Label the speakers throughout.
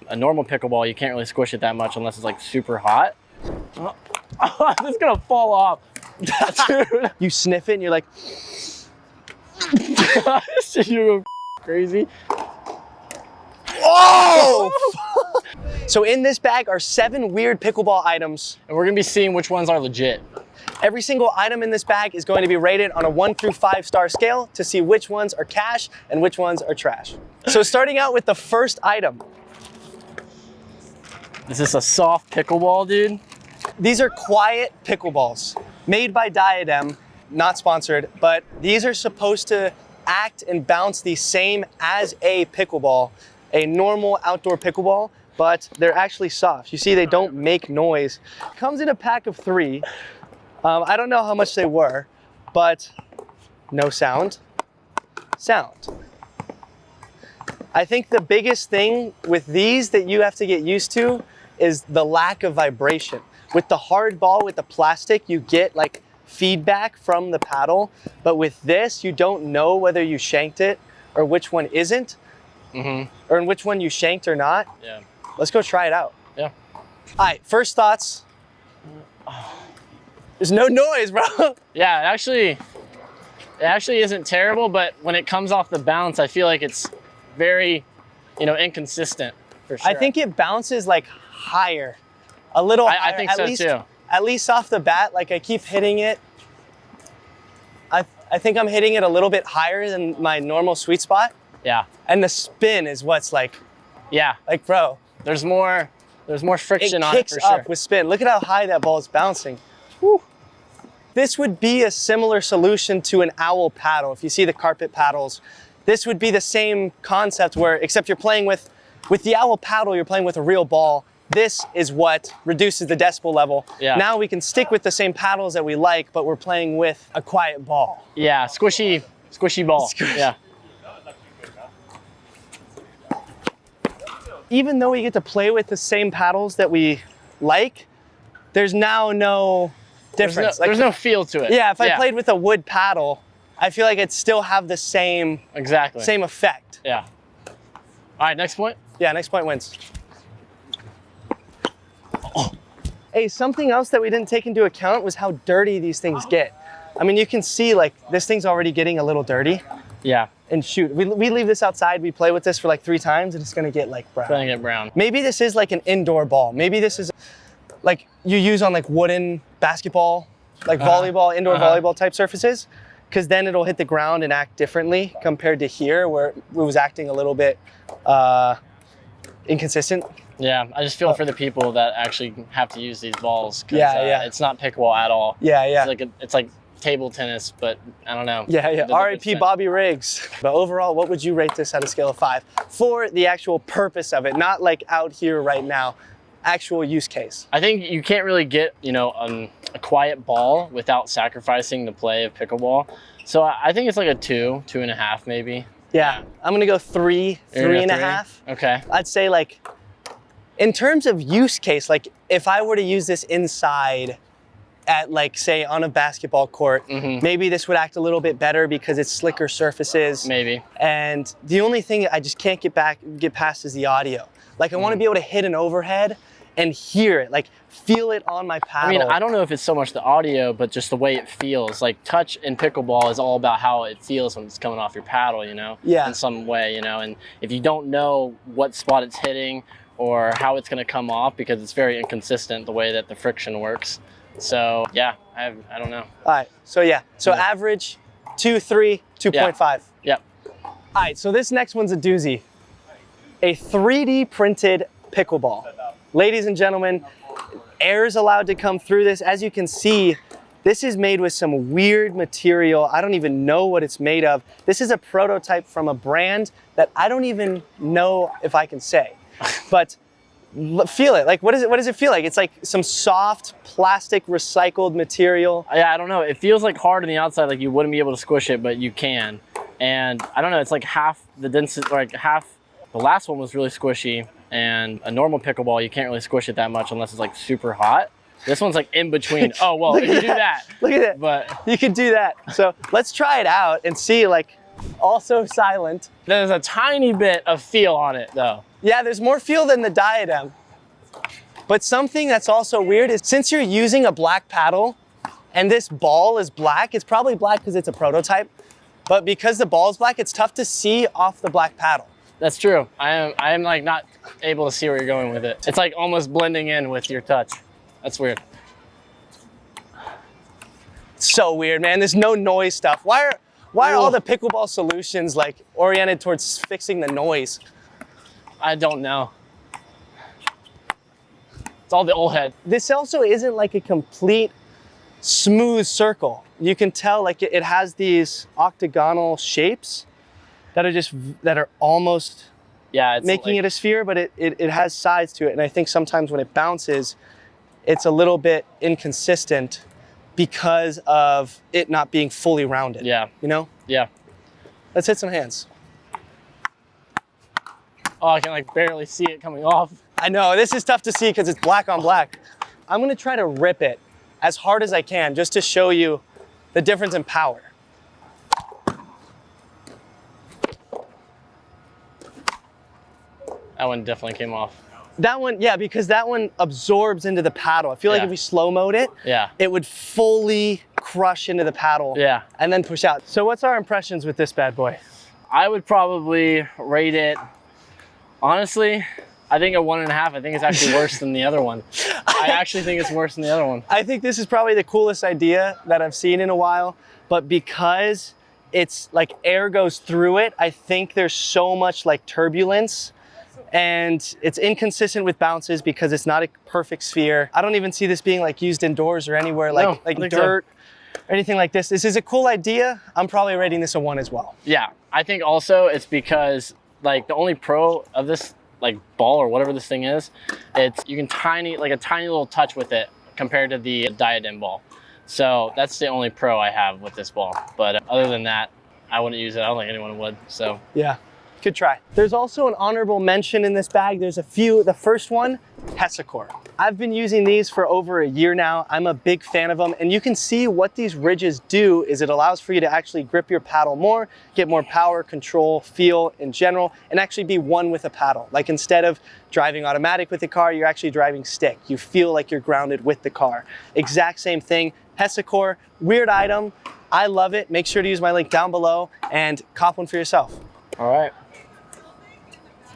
Speaker 1: a normal pickleball, you can't really squish it that much unless it's like super hot. Oh, it's gonna fall off. Dude.
Speaker 2: You sniff it and you're like,
Speaker 1: you're crazy.
Speaker 2: oh! So in this bag are 7 weird pickleball items.
Speaker 1: And we're gonna be seeing which ones are legit.
Speaker 2: Every single item in this bag is going to be rated on a 1 through 5 star scale to see which ones are cash and which ones are trash. So starting out with the first item.
Speaker 1: Is this a soft pickleball, dude?
Speaker 2: These are quiet pickleballs made by Diadem, not sponsored, but these are supposed to act and bounce the same as a pickleball, a normal outdoor pickleball, but they're actually soft. You see, they don't make noise. Comes in a pack of 3. I don't know how much they were, but no sound. Sound. I think the biggest thing with these that you have to get used to is the lack of vibration. With the hard ball, with the plastic, you get like feedback from the paddle, but with this, you don't know whether you shanked it or which one isn't, or in which one you shanked or not.
Speaker 1: Yeah.
Speaker 2: Let's go try it out.
Speaker 1: Yeah.
Speaker 2: All right, first thoughts. There's no noise, bro.
Speaker 1: Yeah, it actually isn't terrible, but when it comes off the bounce, I feel like it's very, inconsistent for sure.
Speaker 2: I think it bounces like higher, a little higher.
Speaker 1: I think so too.
Speaker 2: At least off the bat, like I keep hitting it. I think I'm hitting it a little bit higher than my normal sweet spot.
Speaker 1: Yeah.
Speaker 2: And the spin is what's like,
Speaker 1: yeah.
Speaker 2: Like, bro.
Speaker 1: There's more friction on it for sure.
Speaker 2: It kicks up with spin. Look at how high that ball is bouncing. Woo. This would be a similar solution to an owl paddle. If you see the carpet paddles, this would be the same concept where, except you're playing with the owl paddle, you're playing with a real ball. This is what reduces the decibel level.
Speaker 1: Yeah.
Speaker 2: Now we can stick with the same paddles that we like, but we're playing with a quiet ball.
Speaker 1: Yeah, squishy ball. Yeah.
Speaker 2: Even though we get to play with the same paddles that we like, there's now no difference.
Speaker 1: There's no feel to it.
Speaker 2: Yeah, if I played with a wood paddle, I feel like it'd still have the same effect.
Speaker 1: Yeah. All right, next point.
Speaker 2: Yeah, next point wins. Oh. Hey, something else that we didn't take into account was how dirty these things get. I mean, you can see like this thing's already getting a little dirty.
Speaker 1: Yeah.
Speaker 2: And shoot, we leave this outside, we play with this for like 3 times and it's gonna get like brown.
Speaker 1: It's gonna get brown.
Speaker 2: Maybe this is like an indoor ball. Maybe this is like you use on like wooden basketball, like volleyball, indoor volleyball type surfaces, because then it'll hit the ground and act differently compared to here where it was acting a little bit inconsistent.
Speaker 1: Yeah, I just feel for the people that actually have to use these balls.
Speaker 2: Yeah.
Speaker 1: It's not pickleball at all.
Speaker 2: Yeah.
Speaker 1: It's like table tennis, but I don't know.
Speaker 2: Yeah. R.I.P. Bobby Riggs. But overall, what would you rate this at a scale of 5 for the actual purpose of it? Not like out here right now, actual use case.
Speaker 1: I think you can't really get, a quiet ball without sacrificing the play of pickleball. So I think it's like a 2, 2.5 maybe.
Speaker 2: Yeah. I'm gonna go 3, 3.5.
Speaker 1: Okay.
Speaker 2: I'd say like, in terms of use case, like if I were to use this inside at like, say on a basketball court, maybe this would act a little bit better because it's slicker surfaces.
Speaker 1: Maybe.
Speaker 2: And the only thing I just can't get past is the audio. Like I want to be able to hit an overhead and hear it, like feel it on my paddle.
Speaker 1: I mean, I don't know if it's so much the audio, but just the way it feels. Like touch in pickleball is all about how it feels when it's coming off your paddle,
Speaker 2: Yeah.
Speaker 1: in some way, and if you don't know what spot it's hitting or how it's going to come off, because it's very inconsistent the way that the friction works. So yeah, I don't know.
Speaker 2: All right, so average 2, 3, 2.5.
Speaker 1: Yep.
Speaker 2: All right, so this next one's a doozy. A 3D printed pickleball. Ladies and gentlemen, air is allowed to come through this. As you can see, this is made with some weird material. I don't even know what it's made of. This is a prototype from a brand that I don't even know if I can say. But feel it. Like, what does it feel like? It's like some soft plastic recycled material.
Speaker 1: Yeah, I don't know. It feels like hard on the outside, like you wouldn't be able to squish it, but you can. And I don't know, it's like half the density, like half. The last one was really squishy, and a normal pickleball, you can't really squish it that much unless it's like super hot. This one's like in between. Oh, well, if you do that.
Speaker 2: Look at that.
Speaker 1: But
Speaker 2: you can do that. So let's try it out and see like Also silent.
Speaker 1: There's a tiny bit of feel on it though.
Speaker 2: Yeah, there's more feel than the Diadem. But something that's also weird is since you're using a black paddle and this ball is black, it's probably black because it's a prototype, but because the ball is black, it's tough to see off the black paddle.
Speaker 1: That's true. I am like not able to see where you're going with it. It's like almost blending in with your touch. That's weird.
Speaker 2: So weird, man. There's no noise stuff. Why are all the pickleball solutions like oriented towards fixing the noise?
Speaker 1: I don't know. It's all the old head.
Speaker 2: This also isn't like a complete smooth circle. You can tell like it has these octagonal shapes that are almost
Speaker 1: it's
Speaker 2: making
Speaker 1: like,
Speaker 2: it a sphere, but it has sides to it. And I think sometimes when it bounces, it's a little bit inconsistent because of it not being fully rounded.
Speaker 1: Yeah.
Speaker 2: You know?
Speaker 1: Yeah.
Speaker 2: Let's hit some hands.
Speaker 1: Oh, I can like barely see it coming off.
Speaker 2: I know, this is tough to see because it's black on black. I'm gonna try to rip it as hard as I can just to show you the difference in power.
Speaker 1: That one definitely came off.
Speaker 2: That one, yeah, because that one absorbs into the paddle. I feel like if we slow-mo'd it, it would fully crush into the paddle and then push out. So what's our impressions with this bad boy?
Speaker 1: I would probably rate it, honestly, I think a 1.5. I think it's actually worse than the other one. I actually think it's worse than the other one.
Speaker 2: I think this is probably the coolest idea that I've seen in a while, but because it's like air goes through it, I think there's so much like turbulence and it's inconsistent with bounces because it's not a perfect sphere. I don't even see this being like used indoors or anywhere like dirt or anything like this. This is a cool idea. I'm probably rating this a 1 as well.
Speaker 1: Yeah, I think also it's because like the only pro of this like ball or whatever this thing is, you can like a tiny little touch with it compared to the Diadem ball. So that's the only pro I have with this ball. But other than that, I wouldn't use it. I don't think anyone would, so.
Speaker 2: Yeah, good try. There's also an honorable mention in this bag. There's a few. The first one, Hesacore. I've been using these for over a year now. I'm a big fan of them. And you can see what these ridges do is it allows for you to actually grip your paddle more, get more power, control, feel in general, and actually be one with a paddle. Like instead of driving automatic with the car, you're actually driving stick. You feel like you're grounded with the car. Exact same thing. Hesacore, weird item. I love it. Make sure to use my link down below and cop one for yourself.
Speaker 1: All right.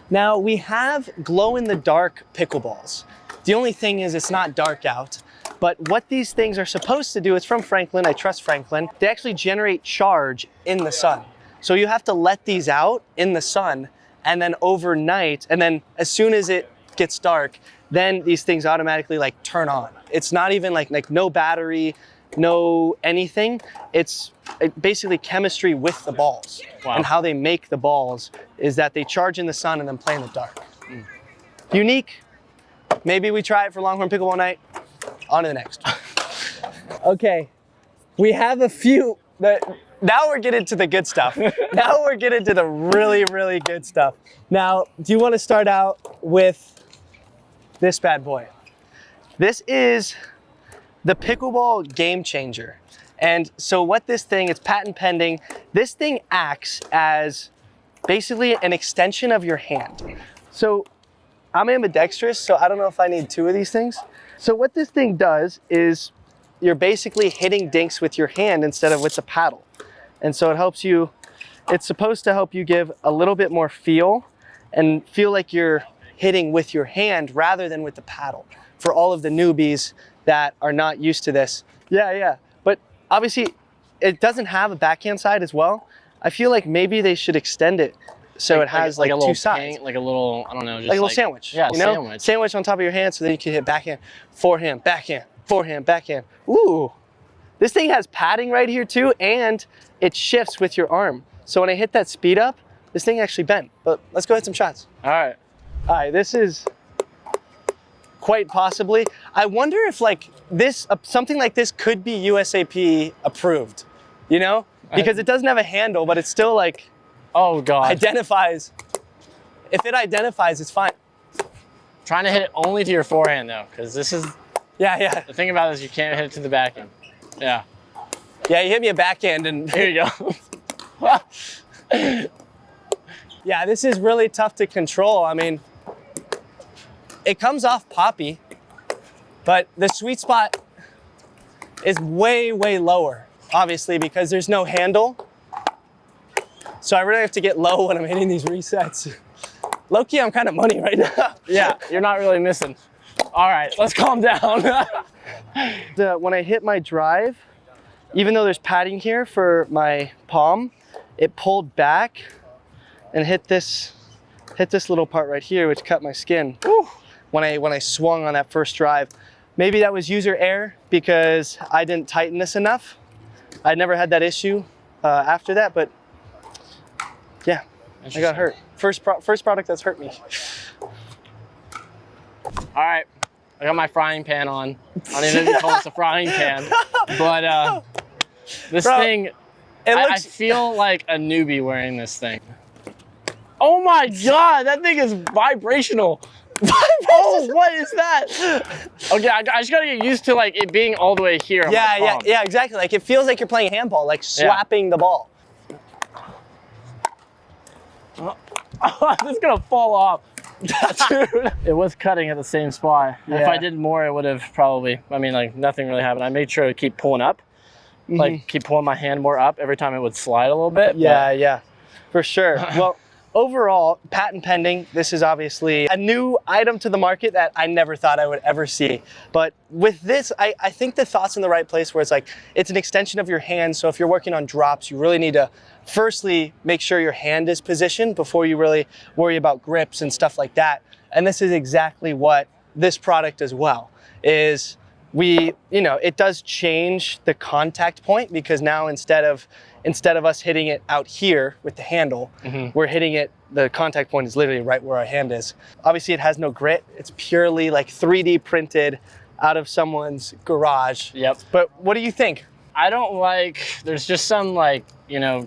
Speaker 2: Now we have glow-in-the-dark pickleballs. The only thing is it's not dark out, but what these things are supposed to do, it's from Franklin, I trust Franklin, they actually generate charge in the sun. So you have to let these out in the sun and then overnight, and then as soon as it gets dark, then these things automatically like turn on. It's not even like no battery, no anything. It's basically chemistry with the balls.
Speaker 1: Wow.
Speaker 2: And how they make the balls is that they charge in the sun and then play in the dark. Unique. Maybe we try it for Longhorn Pickleball night. On to the next. Okay, we have a few. Now we're getting to the good stuff. Now we're getting to the really, really good stuff. Now, do you want to start out with this bad boy? This is the Pickleball Game Changer. And so what this thing, it's patent pending. This thing acts as basically an extension of your hand. So I'm ambidextrous, so I don't know if I need 2 of these things. So what this thing does is you're basically hitting dinks with your hand instead of with the paddle. And so it helps you, it's supposed to help you give a little bit more feel and feel like you're hitting with your hand rather than with the paddle for all of the newbies that are not used to this. Yeah. But obviously it doesn't have a backhand side as well. I feel like maybe they should extend it so it has like
Speaker 1: a little
Speaker 2: 2 sides.
Speaker 1: like a little, I don't know, just
Speaker 2: like a little sandwich.
Speaker 1: Yeah,
Speaker 2: you know?
Speaker 1: sandwich.
Speaker 2: Sandwich on top of your hand so then you can hit backhand, forehand, backhand, forehand, backhand. Ooh. This thing has padding right here too, and it shifts with your arm. So when I hit that speed up, this thing actually bent. But let's go hit some shots.
Speaker 1: All right.
Speaker 2: All right, this is quite possibly. I wonder if like this, something like this could be USAP approved, you know? Because it doesn't have a handle, but it's still like,
Speaker 1: oh God.
Speaker 2: identifies. If it identifies, it's fine.
Speaker 1: Trying to hit it only to your forehand though, because this is,
Speaker 2: Yeah.
Speaker 1: the thing about it is you can't hit it to the backhand. Yeah.
Speaker 2: Yeah, you hit me a backhand and
Speaker 1: Here you go.
Speaker 2: Yeah, this is really tough to control. I mean, it comes off poppy, but the sweet spot is way, way lower, obviously, because there's no handle. So I really have to get low when I'm hitting these resets. Low-key, I'm kind of money right now.
Speaker 1: Yeah, you're not really missing. All right, let's calm down.
Speaker 2: When I hit my drive, even though there's padding here for my palm, it pulled back and hit this little part right here, which cut my skin. Whew. When I swung on that first drive. Maybe that was user error because I didn't tighten this enough. I never had that issue after that, but yeah, I got hurt. First product that's hurt me.
Speaker 1: All right, I got my frying pan on. I don't even know if you call this a frying pan, but this thing, I feel like a newbie wearing this thing. Oh my God, that thing is vibrational. Oh, what is that? Okay, I just gotta get used to like it being all the way here.
Speaker 2: Yeah, exactly. Like it feels like you're playing handball, like slapping the ball.
Speaker 1: This is gonna fall off. Dude. It was cutting at the same spot. Yeah. If I did more, it would have probably, I mean, like nothing really happened. I made sure to keep pulling up, like keep pulling my hand more up every time it would slide a little bit.
Speaker 2: Yeah, for sure. Well, overall, patent pending. This is obviously a new item to the market that I never thought I would ever see. But with this, I think the thought's in the right place where it's like, it's an extension of your hand. So if you're working on drops, you really need to firstly make sure your hand is positioned before you really worry about grips and stuff like that. And this is exactly what this product as well is. It does change the contact point because now instead of us hitting it out here with the handle, we're hitting it, the contact point is literally right where our hand is. Obviously it has no grit. It's purely like 3D printed out of someone's garage.
Speaker 1: Yep.
Speaker 2: But what do you think?
Speaker 1: I don't like, there's just some like,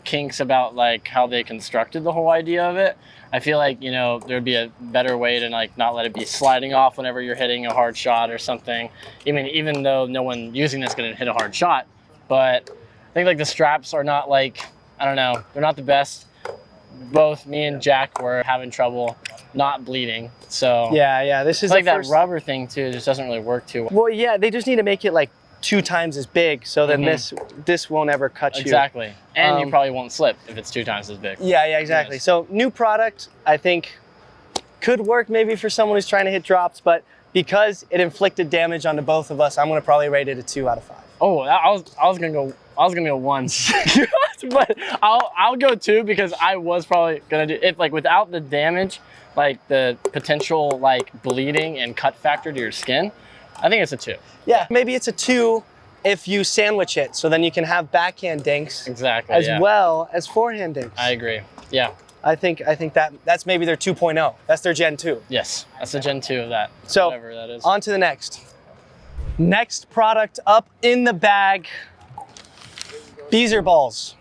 Speaker 1: kinks about like how they constructed the whole idea of it. I feel like, there'd be a better way to like not let it be sliding off whenever you're hitting a hard shot or something. Even though no one using this is gonna hit a hard shot, but I think like the straps are not like, I don't know, they're not the best. Both me and Jack were having trouble not bleeding. So
Speaker 2: yeah, this is
Speaker 1: like that rubber thing too, just doesn't really work too well.
Speaker 2: Well, yeah, they just need to make it like 2 times as big so then this won't ever cut you.
Speaker 1: Exactly. And you probably won't slip if it's 2 times as big.
Speaker 2: Yeah, exactly. Yes. So new product, I think could work maybe for someone who's trying to hit drops, but because it inflicted damage onto both of us, I'm gonna probably rate it a 2 out of 5.
Speaker 1: Oh, I was gonna go 1, but I'll go 2 because I was probably gonna do it like without the damage, like the potential like bleeding and cut factor to your skin. I think it's a 2.
Speaker 2: Yeah, maybe it's a 2 if you sandwich it, so then you can have backhand dinks as well as forehand dinks.
Speaker 1: I agree. Yeah.
Speaker 2: I think that's maybe their 2.0. That's their Gen 2.
Speaker 1: Yes, that's the Gen 2 of that.
Speaker 2: So
Speaker 1: whatever that is.
Speaker 2: On to the next. Next product up in the bag, Bzer balls.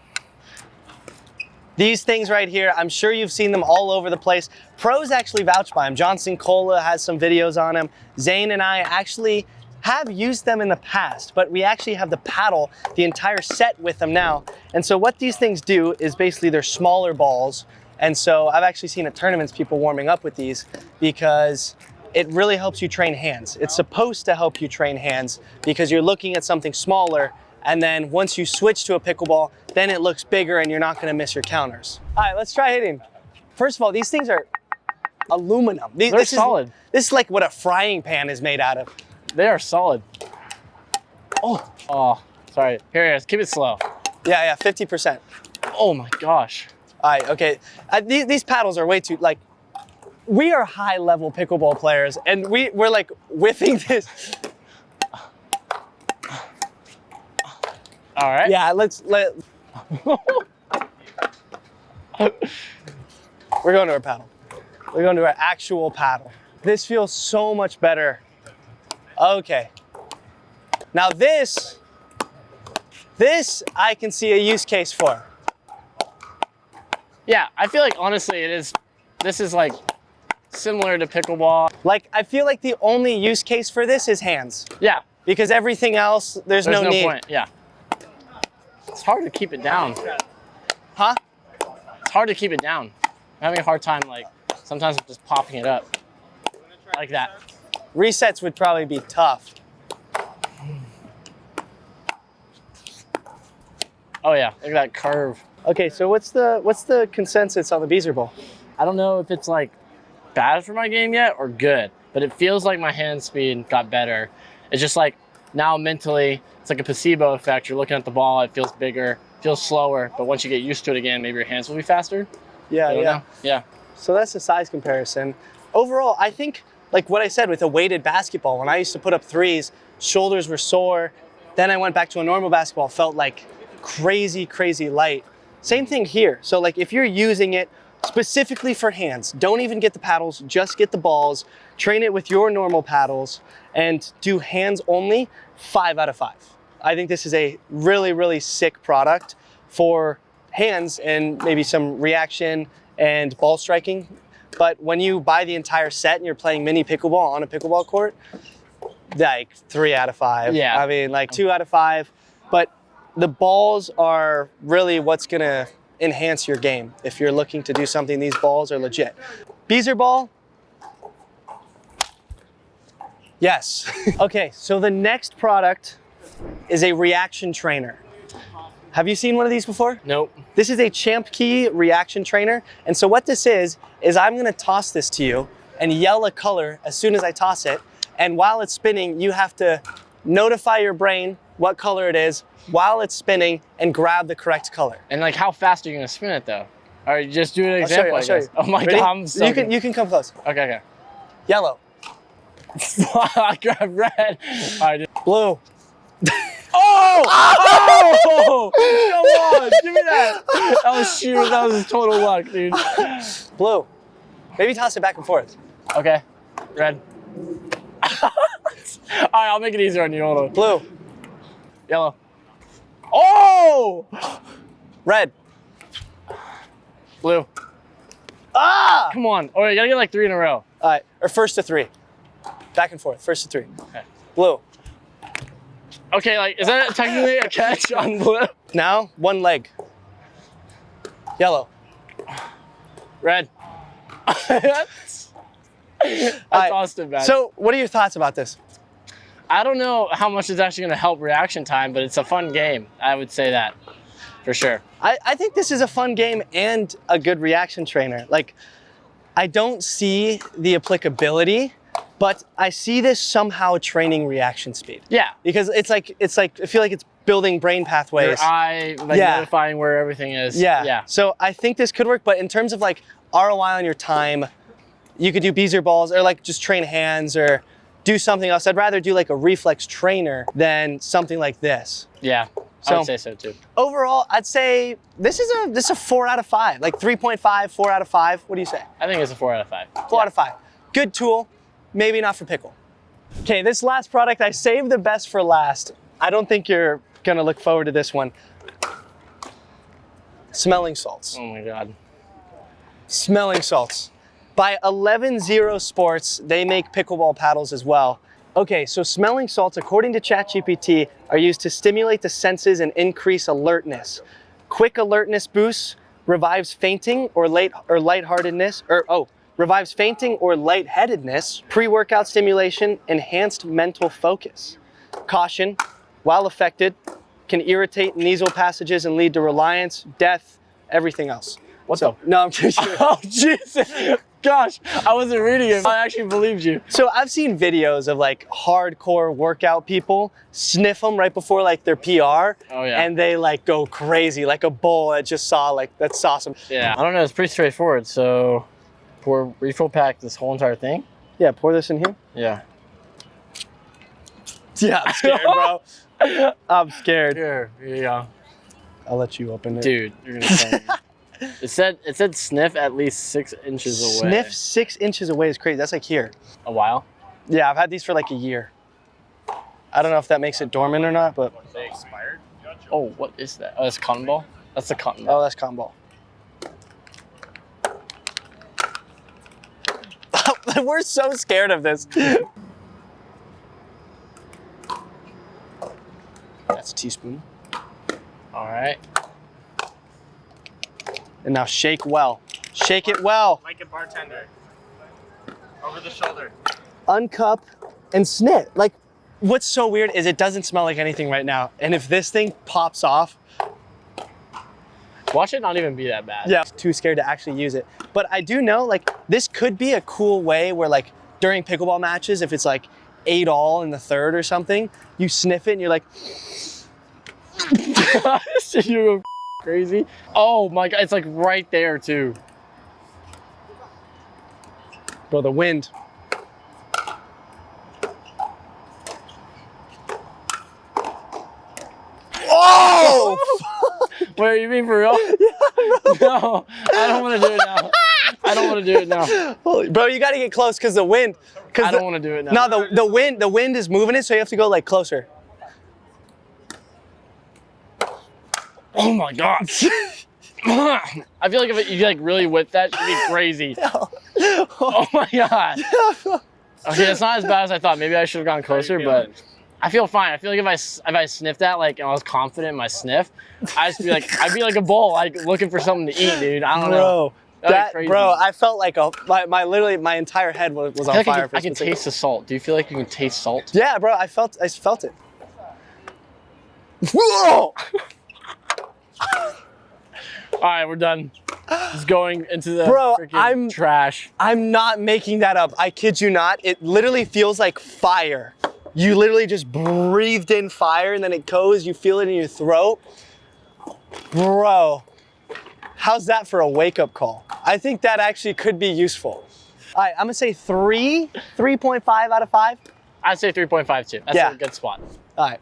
Speaker 2: These things right here, I'm sure you've seen them all over the place. Pros actually vouch by them. Johnson Cola has some videos on them. Zane and I actually have used them in the past, but we actually have the paddle, the entire set with them now. And so what these things do is basically they're smaller balls. And so I've actually seen at tournaments people warming up with these because it really helps you train hands. It's supposed to help you train hands because you're looking at something smaller, and then once you switch to a pickleball, then it looks bigger and you're not gonna miss your counters. All right, let's try hitting. First of all, these things are aluminum.
Speaker 1: They're solid.
Speaker 2: This is like what a frying pan is made out of.
Speaker 1: They are solid. Oh, sorry. Here it is, keep it slow.
Speaker 2: Yeah, 50%.
Speaker 1: Oh my gosh.
Speaker 2: All right, okay. These paddles are way too, like, we are high level pickleball players and we're like whiffing this.
Speaker 1: All right.
Speaker 2: Yeah, we're going to our paddle. We're going to our actual paddle. This feels so much better. Okay. Now this I can see a use case for.
Speaker 1: Yeah, I feel like honestly this is like similar to pickleball.
Speaker 2: Like I feel like the only use case for this is hands.
Speaker 1: Yeah.
Speaker 2: Because everything else, there's no need.
Speaker 1: Point. Yeah. It's hard to keep it down.
Speaker 2: Huh?
Speaker 1: It's hard to keep it down. I'm having a hard time, like, sometimes I'm just popping it up. Like that.
Speaker 2: Resets would probably be tough.
Speaker 1: Oh yeah, look at that curve.
Speaker 2: Okay, so what's the consensus on the Bzer ball?
Speaker 1: I don't know if it's like bad for my game yet or good, but it feels like my hand speed got better. It's just like now mentally, it's like a placebo effect. You're looking at the ball, it feels bigger, feels slower, but once you get used to it again, maybe your hands will be faster.
Speaker 2: Yeah, yeah.
Speaker 1: Yeah.
Speaker 2: So that's the size comparison. Overall, I think, like what I said with a weighted basketball, when I used to put up threes, shoulders were sore. Then I went back to a normal basketball, felt like crazy, crazy light. Same thing here. So like if you're using it specifically for hands, don't even get the paddles, just get the balls, train it with your normal paddles, and do hands only, 5 out of 5. I think this is a really, really sick product for hands and maybe some reaction and ball striking. But when you buy the entire set and you're playing mini pickleball on a pickleball court, like 3 out of 5.
Speaker 1: Yeah.
Speaker 2: I mean, like 2 out of 5. But the balls are really what's gonna enhance your game. If you're looking to do something, these balls are legit. Bzer ball. Yes. Okay, so the next product is a reaction trainer. Have you seen one of these before?
Speaker 1: Nope.
Speaker 2: This is a Champ Key reaction trainer. And so what this is I'm gonna toss this to you and yell a color as soon as I toss it. And while it's spinning, you have to notify your brain what color it is while it's spinning and grab the correct color.
Speaker 1: And like how fast are you gonna spin it though? All right, just do an example.
Speaker 2: I'll show you.
Speaker 1: Oh my
Speaker 2: Ready?
Speaker 1: God, I'm so
Speaker 2: you can come close.
Speaker 1: Okay.
Speaker 2: Yellow.
Speaker 1: I grabbed red. All right.
Speaker 2: Blue.
Speaker 1: Oh! Oh! Come on, give me that. That was sheer. That was total luck, dude.
Speaker 2: Blue. Maybe toss it back and forth.
Speaker 1: Okay. Red. All right, I'll make it easier on you. Hold on.
Speaker 2: Blue.
Speaker 1: Yellow. Oh!
Speaker 2: Red.
Speaker 1: Blue.
Speaker 2: Ah!
Speaker 1: Come on. Oh, you gotta get like 3 in a row.
Speaker 2: All right, or first to 3. Back and forth, first to 3.
Speaker 1: Okay.
Speaker 2: Blue.
Speaker 1: Okay, like, is that technically a catch on blue?
Speaker 2: Now, one leg. Yellow.
Speaker 1: Red. That's Austin, man.
Speaker 2: So, what are your thoughts about this?
Speaker 1: I don't know how much it's actually gonna help reaction time, but it's a fun game. I would say that, for sure.
Speaker 2: I think this is a fun game and a good reaction trainer. Like, I don't see the applicability, but I see this somehow training reaction speed.
Speaker 1: Yeah.
Speaker 2: Because it's like I feel like it's building brain pathways.
Speaker 1: Your eye, like notifying where everything is.
Speaker 2: Yeah.
Speaker 1: Yeah.
Speaker 2: So I think this could work, but in terms of like ROI on your time, you could do Bzer balls or like just train hands or do something else. I'd rather do like a reflex trainer than something like this.
Speaker 1: Yeah. I would say so too.
Speaker 2: Overall, I'd say this is a 4 out of 5, like 3.5, 4 out of 5. What do you say?
Speaker 1: I think it's a 4 out of 5.
Speaker 2: 4 out of 5. Good tool, maybe not for pickle. Okay, this last product, I saved the best for last. I don't think you're gonna look forward to this one. Smelling salts.
Speaker 1: Oh my God.
Speaker 2: Smelling salts. By 11-0 Sports, they make pickleball paddles as well. Okay, so smelling salts, according to ChatGPT, are used to stimulate the senses and increase alertness. Quick alertness boosts, revives fainting or lightheadedness, revives fainting or lightheadedness, pre-workout stimulation, enhanced mental focus. Caution, while affected, can irritate nasal passages and lead to reliance, death, everything else.
Speaker 1: What's up?
Speaker 2: No, I'm just kidding.
Speaker 1: Oh, Jesus. Gosh, I wasn't reading it. I actually believed you.
Speaker 2: So I've seen videos of like hardcore workout people sniff them right before like their PR.
Speaker 1: Oh yeah.
Speaker 2: And they like go crazy, like a bull that just saw like, that's awesome.
Speaker 1: Yeah. I don't know, it's pretty straightforward. So pour refill pack this whole entire thing.
Speaker 2: Yeah, pour this in here.
Speaker 1: Yeah.
Speaker 2: Yeah, I'm scared, bro. I'm scared.
Speaker 1: Here you go.
Speaker 2: I'll let you open it.
Speaker 1: Dude, you're gonna say It said sniff at least 6 inches away.
Speaker 2: Sniff 6 inches away is crazy. That's like here.
Speaker 1: A while?
Speaker 2: Yeah, I've had these for like a year. I don't know if that makes it dormant or not, but.
Speaker 3: They expired?
Speaker 1: Oh, what is that? Oh, that's cotton ball? That's the cotton ball.
Speaker 2: Oh, that's cotton ball. We're so scared of this. That's a teaspoon.
Speaker 1: All right.
Speaker 2: And now shake well. Shake it well.
Speaker 3: Like a bartender. Over the shoulder.
Speaker 2: Uncup and snit. Like, what's so weird is it doesn't smell like anything right now. And if this thing pops off,
Speaker 1: watch it not even be that bad.
Speaker 2: yeah, I'm too scared to actually use it. But I do know, like, this could be a cool way where, like, during pickleball matches, if it's like 8-all in the third or something, you sniff it and you're like,
Speaker 1: You're crazy. Oh my God, it's like right there too.
Speaker 2: bro, the wind. Oh!
Speaker 1: Wait, you mean for real? Yeah, no, I don't want to do it now. I don't want to do it now.
Speaker 2: Holy, bro, you gotta get close because the wind.
Speaker 1: I don't want to do it now.
Speaker 2: No, the wind is moving it, so you have to go like closer.
Speaker 1: Oh my God. I feel like if you like really whip that, it'd be crazy. Oh my God. Okay, it's not as bad as I thought. Maybe I should have gone closer, but I feel fine. I feel like if I sniffed that, like, and I was confident in my sniff, I'd be like a bull, like looking for something to eat, dude. I don't know.
Speaker 2: Bro, I felt like my entire head was on fire.
Speaker 1: I can taste the salt. Do you feel like you can taste salt?
Speaker 2: Yeah, bro, I felt it. Whoa!
Speaker 1: All right, we're done. Just going into the freaking trash.
Speaker 2: I'm not making that up. I kid you not. It literally feels like fire. You literally just breathed in fire and then it goes, you feel it in your throat. Bro, how's that for a wake-up call? I think that actually could be useful. All right, I'm gonna say 3.5 out of 5.
Speaker 1: I'd say 3.5 too. That's a good spot.
Speaker 2: All right.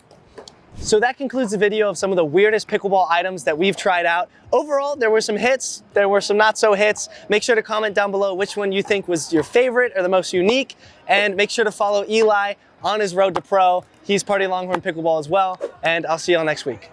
Speaker 2: So that concludes the video of some of the weirdest pickleball items that we've tried out. Overall, there were some hits, there were some not so hits. Make sure to comment down below which one you think was your favorite or the most unique. And make sure to follow Eli on his road to pro. He's part of Longhorn Pickleball as well. And I'll see y'all next week.